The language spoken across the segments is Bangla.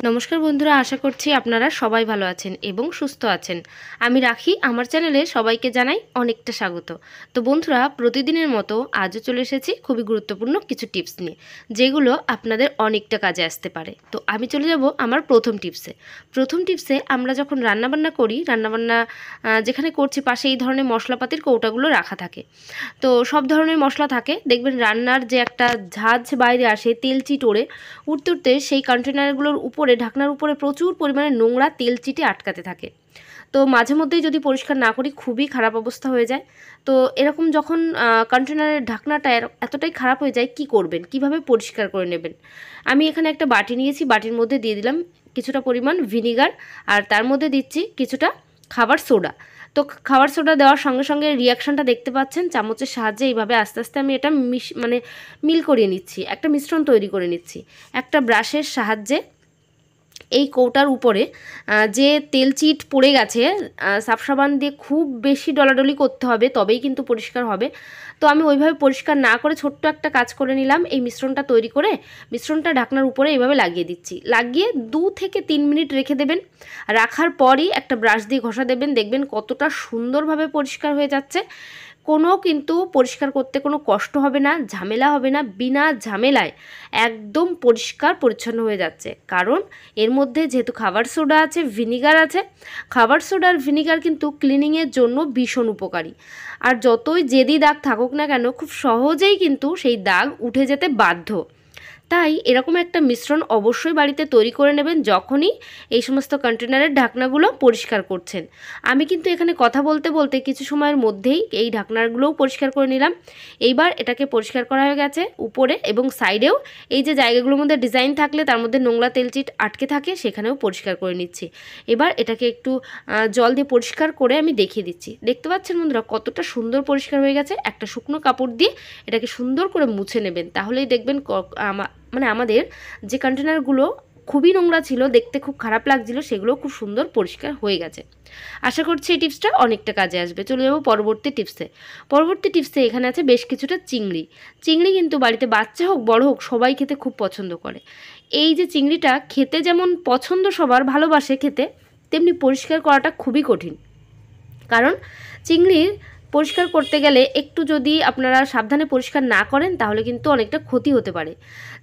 নমস্কার বন্ধুরা, আশা করছি আপনারা সবাই ভালো আছেন এবং সুস্থ আছেন। আমি রাখি, আমার চ্যানেলে সবাইকে জানাই অনেকটা স্বাগত। তো বন্ধুরা, প্রতিদিনের মতো আজও চলে এসেছি খুবই গুরুত্বপূর্ণ কিছু টিপস নিয়ে, যেগুলো আপনাদের অনেকটা কাজে আসতে পারে। তো আমি চলে যাব আমার প্রথম টিপসে। আমরা যখন রান্নাবান্না করি, যেখানে করছি পাশে এই ধরনের মশলাপাতির কৌটাগুলো রাখা থাকে। তো সব ধরনের মশলা থাকে, দেখবেন রান্নার যে একটা ঝাঁঝ বাইরে আসে তেল চিট উঠতে উঠতে সেই কন্টেনারগুলোর উপরে, ঢাকনার উপরে প্রচুর পরিমাণে নোংরা তেল চিটে আটকাতে থাকে। তো মাঝে মধ্যেই যদি পরিষ্কার না করি খুবই খারাপ অবস্থা হয়ে যায়। তো এরকম যখন কন্টেনারের ঢাকনাটা এতটাই খারাপ হয়ে যায়, কি করবেন, কিভাবে পরিষ্কার করে নেবেন? আমি এখানে একটা বাটি নিয়েছি, বাটির মধ্যে দিয়ে দিলাম কিছুটা পরিমাণ ভিনিগার, আর তার মধ্যে দিচ্ছি কিছুটা খাবার সোডা। তো খাবার সোডা দেওয়ার সঙ্গে সঙ্গে রিয়াকশানটা দেখতে পাচ্ছেন, চামচের সাহায্যে এইভাবে আস্তে আস্তে আমি এটা মিল করিয়ে নিচ্ছি, একটা মিশ্রণ তৈরি করে নিচ্ছি। একটা ব্রাশের সাহায্যে এই কৌটার উপরে যে তেল চিট পড়ে গেছে, সার্ফ সাবান দিয়ে খুব বেশি ডলাডলি করতে হবে, তবেই কিন্তু পরিষ্কার হবে। তো আমি ওইভাবে পরিষ্কার না করে ছোট্ট একটা কাজ করে নিলাম। এই মিশ্রণটা তৈরি করে মিশ্রণটা ঢাকনার উপরে এইভাবে লাগিয়ে দিচ্ছি। লাগিয়ে 2 থেকে 3 মিনিট রেখে দেবেন। রাখার পরই একটা ব্রাশ দিয়ে ঘষা দেবেন, দেখবেন কতটা সুন্দরভাবে পরিষ্কার হয়ে যাচ্ছে। কিন্তু পরিষ্কার করতে কোনো কষ্ট হবে না, ঝামেলা হবে না, বিনা ঝামেলায় একদম পরিষ্কার পরিচ্ছন্ন হয়ে যাচ্ছে। কারণ এর মধ্যে যেহেতু খাবার সোডা আছে, ভিনিগার আছে, খাবার সোডা আর ভিনিগার কিন্তু ক্লিনিংয়ের জন্য ভীষণ উপকারী। আর যতই জেদি দাগ থাকুক না কেন, খুব সহজেই কিন্তু সেই দাগ উঠে যেতে বাধ্য। তাই এরকম একটা মিশ্রণ অবশ্যই বাড়িতে তৈরি করে নেবেন যখনই এই সমস্ত কন্টেনারের ঢাকনাগুলো পরিষ্কার করছেন। আমি কিন্তু এখানে কথা বলতে বলতে কিছু সময়ের মধ্যেই এই ঢাকনাগুলোও পরিষ্কার করে নিলাম। এইবার এটাকে পরিষ্কার করা হয়ে গেছে। উপরে এবং সাইডেও এই যে জায়গাগুলোর মধ্যে ডিজাইন থাকলে তার মধ্যে নোংরা তেলচিট আটকে থাকে, সেখানেও পরিষ্কার করে নিচ্ছি। এবার এটাকে একটু জল দিয়ে পরিষ্কার করে আমি দেখিয়ে দিচ্ছি। দেখতে পাচ্ছেন বন্ধুরা কতটা সুন্দর পরিষ্কার হয়ে গেছে। একটা শুকনো কাপড় দিয়ে এটাকে সুন্দর করে মুছে নেবেন, তাহলেই দেখবেন আমাদের যে কন্টেনারগুলো খুবই নোংরা ছিল, দেখতে খুব খারাপ লাগছিল, সেগুলো খুব সুন্দর পরিষ্কার হয়ে গেছে। আশা করছি এই টিপসটা অনেকটা কাজে আসবে। চলে যাবো পরবর্তী টিপসে। এখানে আছে বেশ কিছুটা চিংড়ি কিন্তু বাড়িতে বাচ্চা হোক বড় হোক সবাই খেতে খুব পছন্দ করে। এই যে চিংড়িটা খেতে যেমন পছন্দ, সবার ভালোবাসে খেতে, তেমনি পরিষ্কার করাটা খুবই কঠিন। কারণ চিংড়ির পরিষ্কার করতে গেলে একটু যদি আপনারা সাবধানে পরিষ্কার না করেন, তাহলে কিন্তু অনেকটা ক্ষতি হতে পারে।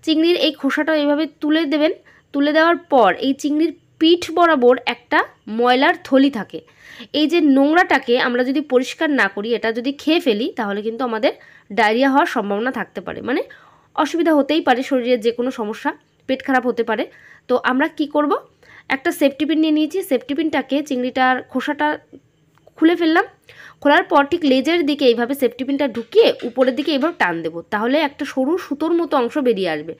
চিংড়ির এই খোসাটা এইভাবে তুলে দেবেন। তুলে দেওয়ার পর এই চিংড়ির পিঠ বরাবর একটা ময়লার থলি থাকে। এই যে নোংরাটাকে আমরা যদি পরিষ্কার না করি, এটা যদি খেয়ে ফেলি, তাহলে কিন্তু আমাদের ডায়রিয়া হওয়ার সম্ভাবনা থাকতে পারে। মানে অসুবিধা হতেই পারে, শরীরের যে কোনো সমস্যা, পেট খারাপ হতে পারে। তো আমরা কি করব, একটা সেফটি পিন নিয়ে নিয়েছি। সেফটি পিনটাকে চিংড়িটার খোসাটা খুলে ফেললাম। খোলার পর ঠিক লেজের দিকে এইভাবে সেফটি পিনটা ঢুকিয়ে উপরের দিকে এইভাবে টান দেবো, তাহলে একটা সরু সুতোর মতো অংশ বেরিয়ে আসবে।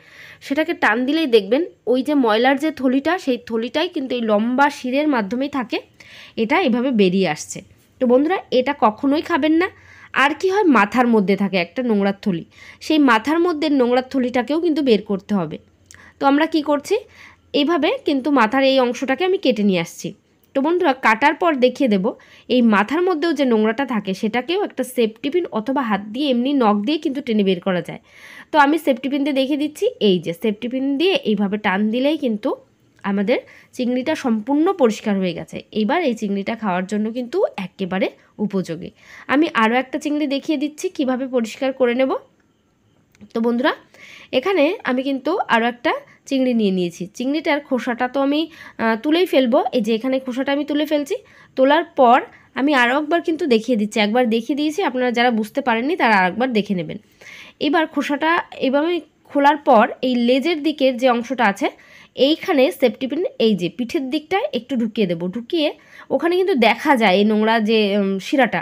সেটাকে টান দিলেই দেখবেন ওই যে ময়লার যে থলিটা, সেই থলিটাই কিন্তু এই লম্বা শিরের মাধ্যমেই থাকে, এটা এভাবে বেরিয়ে আসছে। তো বন্ধুরা, এটা কখনোই খাবেন না। আর কি হয়, মাথার মধ্যে থাকে একটা নোংরার থলি, সেই মাথার মধ্যে নোংরার থলিটাকেও কিন্তু বের করতে হবে। তো আমরা কি করছি, এইভাবে কিন্তু মাথার এই অংশটাকে আমি কেটে নিয়ে আসছি। তো বন্ধুরা, কাটার পর দেখিয়ে দেব এই মাথার মধ্যেও যে নোংরাটা থাকে সেটাকেও একটা সেফটি পিন অথবা হাত দিয়ে এমনি নখ দিয়ে কিন্তু টেনে বের করা যায়। তো আমি সেফটি পিন দিয়ে দেখিয়ে দিচ্ছি। এই যে সেফটি পিন দিয়ে এইভাবে টান দিলেই কিন্তু আমাদের চিংড়িটা সম্পূর্ণ পরিষ্কার হয়ে গেছে। এইবার এই চিংড়িটা খাওয়ার জন্য কিন্তু একেবারে উপযোগী। আমি আরও একটা চিংড়ি দেখিয়ে দিচ্ছি কিভাবে পরিষ্কার করে নেব। তো বন্ধুরা, এখানে আমি কিন্তু আরও একটা চিংড়ি নিয়ে নিয়েছি। চিংড়িটার খোসাটা তো আমি তুলেই ফেলবো। এই যে এখানে খোসাটা আমি তুলে ফেলছি। তোলার পর আমি আরও একবার কিন্তু দেখিয়ে দিচ্ছি। একবার দেখিয়ে দিয়েছি, আপনারা যারা বুঝতে পারেননি তারা আরেকবার দেখে নেবেন। এবার খোসাটা এভাবে খোলার পর এই লেজের দিকের যে অংশটা আছে, এইখানে সেফটি পিন এই যে পিঠের দিকটা একটু ঢুকিয়ে দেবো। ঢুকিয়ে ওখানে কিন্তু দেখা যায় এই নোংরা যে শিরাটা,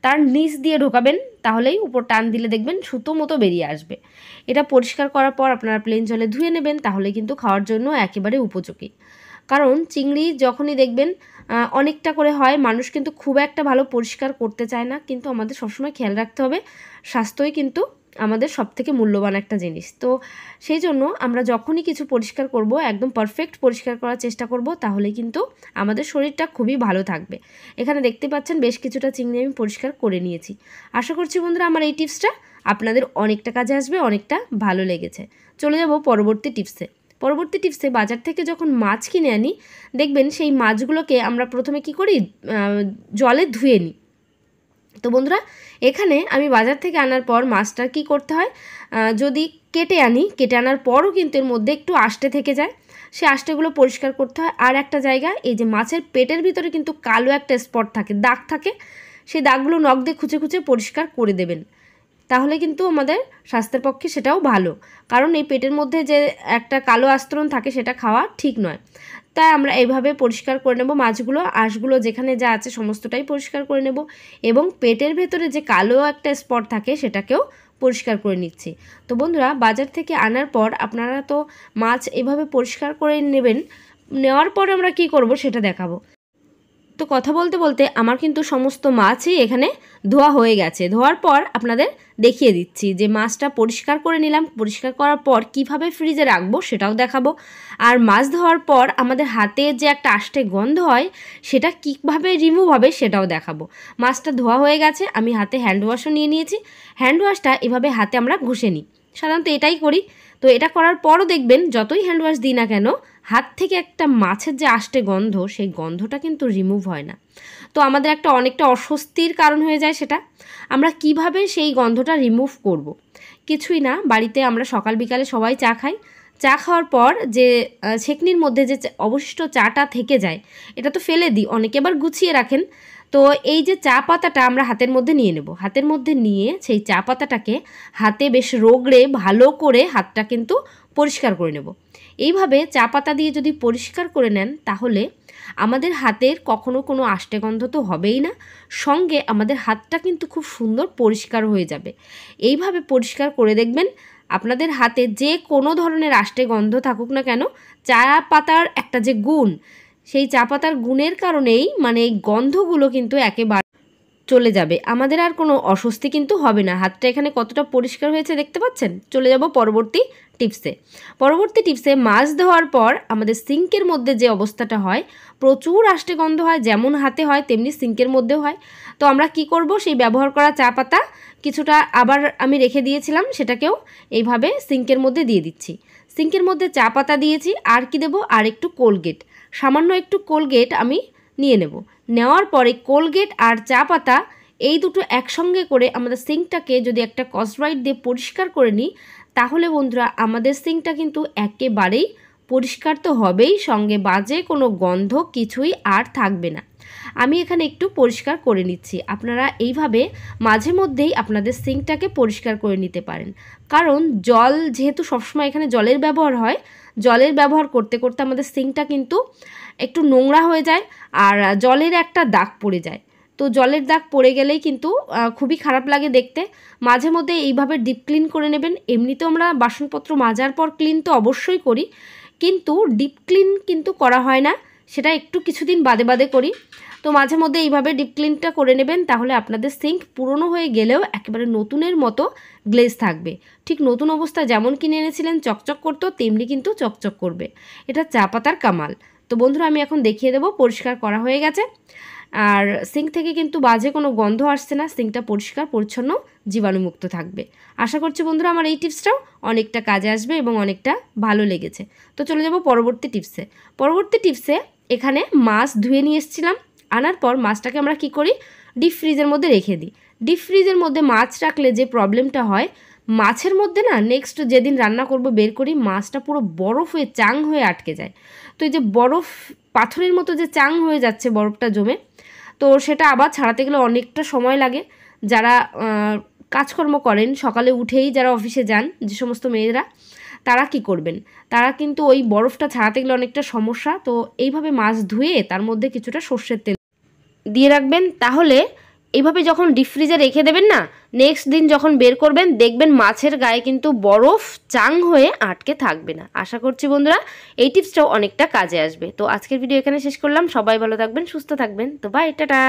তার নিচ দিয়ে ঢোকাবেন, তাহলেই উপর টান দিলে দেখবেন সুতো মতো বেরিয়ে আসবে। এটা পরিষ্কার করার পর আপনারা প্লেন জলে ধুয়ে নেবেন, তাহলে কিন্তু খাওয়ার জন্য একেবারে উপযোগী। কারণ চিংড়ি যখনই দেখবেন অনেকটা করে হয়, মানুষ কিন্তু খুব একটা ভালো পরিষ্কার করতে চায় না। কিন্তু আমাদের সবসময় খেয়াল রাখতে হবে, স্বাস্থ্যই কিন্তু আমাদের সবথেকে মূল্যবান একটা জিনিস। তো সেই জন্য আমরা যখনই কিছু পরিষ্কার করব, একদম পারফেক্ট পরিষ্কার করার চেষ্টা করব, তাহলে কিন্তু আমাদের শরীরটা খুবই ভালো থাকবে। এখানে দেখতে পাচ্ছেন বেশ কিছুটা চিংড়ি আমি পরিষ্কার করে নিয়েছি। আশা করছি বন্ধুরা আমার এই টিপসটা আপনাদের অনেকটা কাজে আসবে, অনেকটা ভালো লেগেছে। চলে যাব পরবর্তী টিপসে। পরবর্তী টিপসে, বাজার থেকে যখন মাছ কিনে আনি দেখবেন সেই মাছগুলোকে আমরা প্রথমে কি করি, জলে ধুয়ে নিই। তো বন্ধুরা, এখানে আমি বাজার থেকে আনার পর মাছটা কি করতে হয়, যদি কেটে আনার পরও কিন্তু এর মধ্যে একটু আষ্টে থেকে যায়, সে আষ্টেগুলো পরিষ্কার করতে হয়। আর একটা জায়গা, এই যে মাছের পেটের ভিতরে কিন্তু কালো একটা স্পট থাকে, দাগ থাকে, সেই দাগগুলো নখ দিয়ে খুঁচে খুঁচে পরিষ্কার করে দেবেন। তাহলে কিন্তু আমাদের স্বাস্থ্যের পক্ষে সেটাও ভালো, কারণ এই পেটের মধ্যে যে একটা কালো আস্তরণ থাকে সেটা খাওয়া ঠিক নয়। তাই আমরা এইভাবে পরিষ্কার করে নেব মাছগুলো, আঁশগুলো যেখানে যা আছে সমস্তটাই পরিষ্কার করে নেব, এবং পেটের ভেতরে যে কালো একটা স্পট থাকে সেটাকেও পরিষ্কার করে নিচ্ছি। তো বন্ধুরা, বাজার থেকে আনার পর আপনারা তো মাছ এভাবে পরিষ্কার করে নেবেন। নেওয়ার পর আমরা কি করব সেটা দেখাবো। তো কথা বলতে বলতে আমার কিন্তু সমস্ত মাছই এখানে ধোয়া হয়ে গেছে। ধোয়ার পর আপনাদের দেখিয়ে দিচ্ছি যে মাছটা পরিষ্কার করে নিলাম। পরিষ্কার করার পর কিভাবে ফ্রিজে রাখবো সেটাও দেখাবো। আর মাছ ধোয়ার পর আমাদের হাতে যে একটা আষ্টে গন্ধ হয় সেটা কীভাবে রিমুভ হবে সেটাও দেখাবো। মাছটা ধোয়া হয়ে গেছে, আমি হাতে হ্যান্ড ওয়াশও নিয়ে নিয়েছি। হ্যান্ড ওয়াশটা এভাবে হাতে আমরা ঘষে নিই, সাধারণত এটাই করি। তো এটা করার পরও দেখবেন যতই হ্যান্ড ওয়াশ দিই না কেন, হাত থেকে একটা মাছের যে আষ্টে গন্ধ, সেই গন্ধটা কিন্তু রিমুভ হয় না। তো আমাদের অনেকটা অস্বস্তির কারণ হয়ে যায় সেটা। আমরা কিভাবে সেই গন্ধটা রিমুভ করব? কিছুই না, বাড়িতে আমরা সকাল বিকালে সবাই চা খাই। চা খাওয়ার পর যে ছেঁকনির মধ্যে যে অবশিষ্ট চাটা থেকে যায়, এটা তো ফেলে দিই, অনেকে আবার গুছিয়ে রাখেন। তো এই যে চা পাতাটা আমরা হাতের মধ্যে নিয়ে নেব, হাতের মধ্যে নিয়ে সেই চা পাতাটাকে হাতে বেশ রগড়ে ভালো করে হাতটা কিন্তু পরিষ্কার করে নেব। এইভাবে চা পাতা দিয়ে যদি পরিষ্কার করে নেন তাহলে আমাদের হাতের কখনো কোনো আষ্টে গন্ধ তো হবেই না, সঙ্গে আমাদের হাতটা কিন্তু খুব সুন্দর পরিষ্কার হয়ে যাবে। এইভাবে পরিষ্কার করে দেখবেন আপনাদের হাতে যে কোনো ধরনের আষ্টে গন্ধ থাকুক না কেন, চা পাতার একটা যে গুণ, সেই চা পাতার গুণের কারণেই এই গন্ধগুলো কিন্তু একেবারে চলে যাবে। আমাদের আর কোনো অস্বস্তি কিন্তু হবে না। হাতটা এখানে কতটা পরিষ্কার হয়েছে দেখতে পাচ্ছেন। চলে যাব পরবর্তী টিপসে। মাছ ধোয়ার পর আমাদের সিঙ্কের মধ্যে যে অবস্থাটা হয়, প্রচুর আষ্টে গন্ধ হয়, যেমন হাতে হয় তেমনি সিঙ্কের মধ্যেও হয়। তো আমরা কি করব, সেই ব্যবহার করা চা পাতা কিছুটা আবার আমি রেখে দিয়েছিলাম, সেটাকেও এইভাবে সিঙ্কের মধ্যে দিয়ে দিচ্ছি। সিঙ্কের মধ্যে চা পাতা দিয়েছি, আর কি দেব, আর একটু কোলগেট, সামান্য একটু কোলগেট আমি নিয়ে নেব। নেওয়ার পরে কোলগেট আর চা পাতা এই দুটো একসঙ্গে করে আমাদের সিঙ্কটাকে যদি একটা স্কচব্রাইট দিয়ে পরিষ্কার করে নিই, তাহলে বন্ধুরা আমাদের সিঙ্কটা কিন্তু একেবারেই পরিষ্কার তো হবেই, সঙ্গে বাজে কোনো গন্ধ কিছুই আর থাকবে না। আমি এখানে একটু পরিষ্কার করে নিচ্ছি। আপনারা এইভাবে মাঝে মধ্যেই আপনাদের সিঙ্কটাকে পরিষ্কার করে নিতে পারেন, কারণ জল যেহেতু সবসময় এখানে জলের ব্যবহার হয়, জলের ব্যবহার করতে করতে আমাদের সিঙ্কটা কিন্তু একটু নোংরা হয়ে যায় আর জলের একটা দাগ পড়ে যায়। তো জলের দাগ পড়ে গেলেই কিন্তু খুবই খারাপ লাগে দেখতে। মাঝে মধ্যে এইভাবে ডিপ ক্লিন করে নেবেন। এমনিতেও আমরা বাসনপত্র মাজার পর ক্লিন তো অবশ্যই করি, কিন্তু ডিপ ক্লিন কিন্তু করা হয় না, সেটা একটু কিছুদিন বাদে বাদে করি। তো মাঝে মধ্যে এইভাবে ডিপ ক্লিনটা করে নেবেন, তাহলে আপনাদের সিঙ্ক পুরনো হয়ে গেলেও একেবারে নতুনের মতো গ্লেজ থাকবে। ঠিক নতুন অবস্থায় যেমন কিনে এনেছিলেন চকচক করতো, তেমনি কিন্তু চকচক করবে। এটা চা পাতার কামাল। তো বন্ধুরা, আমি এখন দেখিয়ে দেবো পরিষ্কার করা হয়ে গেছে, আর সিঙ্ক থেকে কিন্তু বাজে কোনো গন্ধ আসছে না। সিঙ্কটা পরিষ্কার পরিচ্ছন্ন জীবাণুমুক্ত থাকবে। আশা করছি বন্ধুরা আমার এই টিপসটাও অনেকটা কাজে আসবে এবং অনেকটা ভালো লেগেছে। তো চলে যাব পরবর্তী টিপসে। এখানে মাছ ধুয়ে নিয়ে এসেছিলাম, আনার পর মাছটাকে আমরা কি করি, ডিপ ফ্রিজের মধ্যে রেখে দিই। ডিপ ফ্রিজের মধ্যে মাছ রাখলে যে প্রবলেমটা হয়, মাছের মধ্যে না নেক্সট যেদিন রান্না করব বের করি, মাছটা পুরো বরফ হয়ে চাং হয়ে আটকে যায়। তো এই যে বরফ পাথরের মতো যে চাং হয়ে যাচ্ছে বরফটা জমে, তো সেটা আবার ছাড়াতে গেলে অনেকটা সময় লাগে। যারা কাজকর্ম করেন সকালে উঠেই, যারা অফিসে যান, যে সমস্ত মেয়েরা, তারা কি করবেন, তারা কিন্তু ওই বরফটা ছাড়াতে গেলে অনেকটা সমস্যা। তো এইভাবে মাছ ধুয়ে তার মধ্যে কিছুটা সর্ষের তেল দিয়ে রাখবেন, তাহলে এইভাবে যখন ডিপ ফ্রিজে রেখে দেবেন না, নেক্সট দিন যখন বের করবেন দেখবেন মাছের গায়ে কিন্তু বরফ চাং হয়ে আটকে থাকবে না। আশা করছি বন্ধুরা এই টিপসটাও অনেকটা কাজে আসবে। তো আজকের ভিডিও এখানে শেষ করলাম। সবাই ভালো থাকবেন, সুস্থ থাকবেন। তো বাই, টাটা।